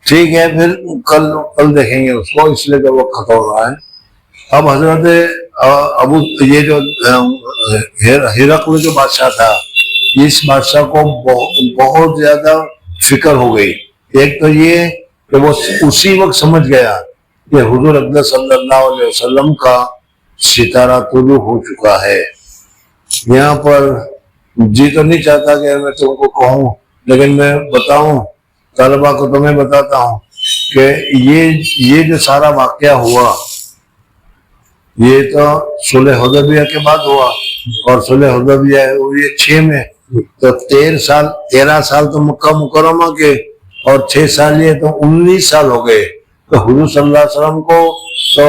ठीक है, फिर कल देखेंगे उसको, इसलिए तो वो खत्म हो रहा है। अब हजरत अबू, ये जो हिरकल जो बादशाह था, इस बादशाह को बहुत ज्यादा फिक्र हो गई। एक तो ये कि वो उसी वक्त समझ गया कि हुजूर अक़दस सल्लल्लाहु अलैहि वसल्लम का सितारा तुलू हो चुका है। यहाँ पर जी तो नहीं चाहता कि मैं तुमको कहूँ, लेकिन मैं बताऊं, तलबा को तो मैं बताता हूँ कि ये जो सारा वाकया हुआ, ये तो सुलह हुदैबिया के बाद हुआ, और सुलह हुदैबिया हुई 6 में, तो 13 साल तो मक्का मुकरमा के, और 6 साल ये तो 19 साल हो गए। तो हुजूर सल्लल्लाहु अलैहि वसल्लम को तो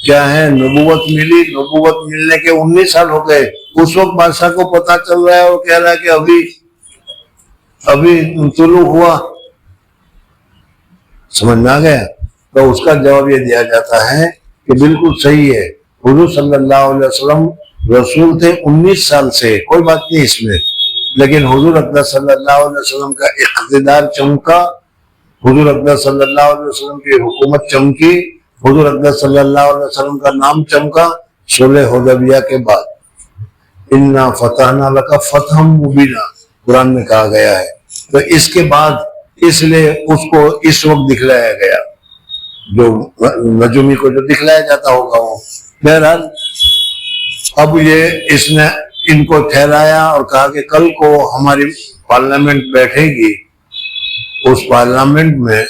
क्या है, नबूवत मिली, नबूवत मिलने के 19 साल हो गए। उस वक्त बादशाह को पता चल रहा है, वो कह रहा है कि अभी तुलू हुआ। समझ में आ गया? तो उसका जवाब ये दिया जाता है कि बिल्कुल सही है, हुजूर सल्लल्लाहु अलैहि वसल्लम रसूल थे 19 साल से, कोई बात नहीं इसमें, लेकिन हुजूर अक़दस सल्लल्लाहु अलैहि वसल्लम का इक़्तिदार चमका, हुजूर अक़दस सल्लल्लाहु अलैहि वसल्लम की हुकूमत चमकी, हुजूर अक़दस सल्लल्लाहु अलैहि वसल्लम का नाम चमका सुलह हुदैबिया के बाद। इन्ना फतहना लका फतहम मुबीना कुरान में कहा गया है। तो इसके बाद इसलिए उसको इस वक्त दिखलाया गया, जो नजूमी को जो दिखलाया जाता होगा वो। बहरहाल अब ये इसने इनको ठहराया और कहा कि कल को हमारी पार्लियामेंट बैठेगी, उस पार्लियामेंट में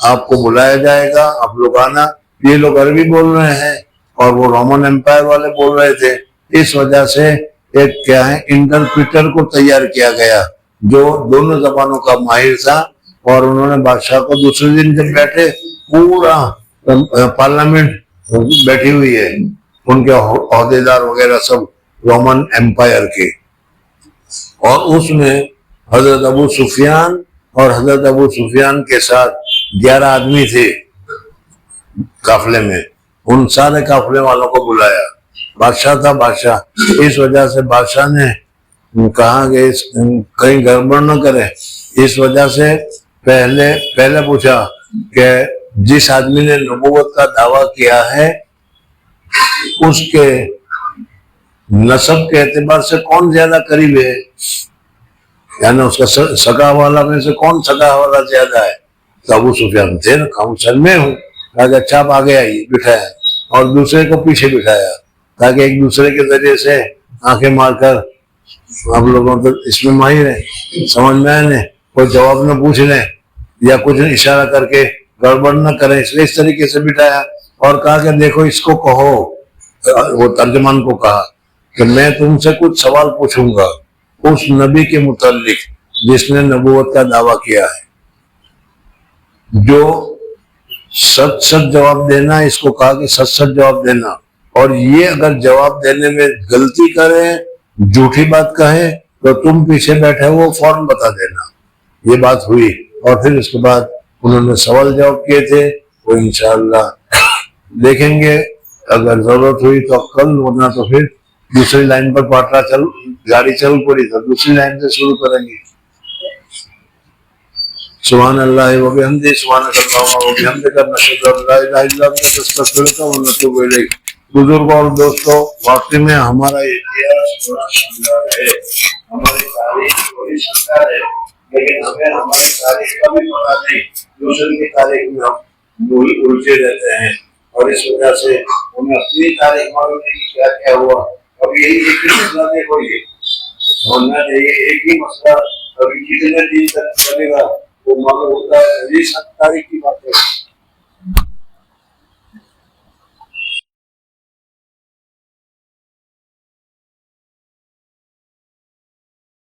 आपको बुलाया जाएगा, आप लोग आना। ये लोग अरबी बोल रहे हैं और वो रोमन एम्पायर वाले बोल रहे थे, इस वजह से एक क्या है, इंटरप्रेटर को तैयार किया गया जो दोनों जबानों का माहिर था, और उन्होंने बादशाह को दूसरे दिन जब बैठे पूरा पार्लियामेंट बैठी हुई है, उनके ओहदेदार वगैरह सब रोमन एम्पायर के, और उसमें हजरत अबू सुफियान और हजरत अबू सुफियान के साथ 11 आदमी थे काफले में। उन सारे काफले वालों को बुलाया। बादशाह था बादशाह, इस वजह से बादशाह ने कहा कि कहीं गड़बड़ न करे, इस वजह से पहले पूछा कि जिस आदमी ने नबूवत का दावा किया है उसके नसब के एतबार से कौन ज्यादा करीब है, यानी उसका सगा वाला में से कौन सगा वाला ज्यादा है। तो अबू सुफियान थे ना, हम सर में हूँ, अच्छा आप आगे आइए, बिठाया और दूसरे को पीछे बिठाया ताकि एक दूसरे के जरिए से आंखें मारकर, आप लोगों तो इसमें माहिर है, समझ में आए, कोई जवाब न पूछ लें या कुछ इशारा करके गड़बड़ न करें, इसलिए इस तरीके से बिठाया और कहा कि देखो इसको कहो, वो तर्जमान को कहा कि मैं तुमसे कुछ सवाल पूछूंगा उस नबी के मुतालिक जिसने नबूवत का दावा किया है, जो सच सच जवाब देना, इसको कहा कि सच सच जवाब देना, और ये अगर जवाब देने में गलती करे, झूठी बात कहे, तो तुम पीछे बैठे वो फौरन बता देना। ये बात हुई और फिर उसके बाद उन्होंने सवाल जवाब किए थे, तो इंशाअल्लाह देखेंगे, अगर जरूरत हुई तो कल, वरना तो फिर दूसरी लाइन पर गाड़ी चल पड़ी तो दूसरी लाइन से शुरू करेंगे। सुभान अल्लाह व बिहम्दिही, सुभानक अल्लाहुम्मा व बिहम्दिका, नशहदु अन ला इलाहा इल्ला अंता, नस्तगफिरुका व नतूबु इलैक। बुजुर्गों और दोस्तों, वाकई में हमारा इतिहास बड़ा शानदार है, हमारी तारीख बड़ी शानदार है, लेकिन हमें हमारी तारीख का भी पता नहीं, दूसरे की तारीख में हम उलझे रहते हैं और इस वजह से हमें अपनी तारीख मालूम नहीं क्या क्या हुआ। अब यही एक ही मसला देखो, ये होना चाहिए एक ही मसला, अभी कितने दिन तक चलेगा वो मालूम होता है। 7 तारीख की बात है।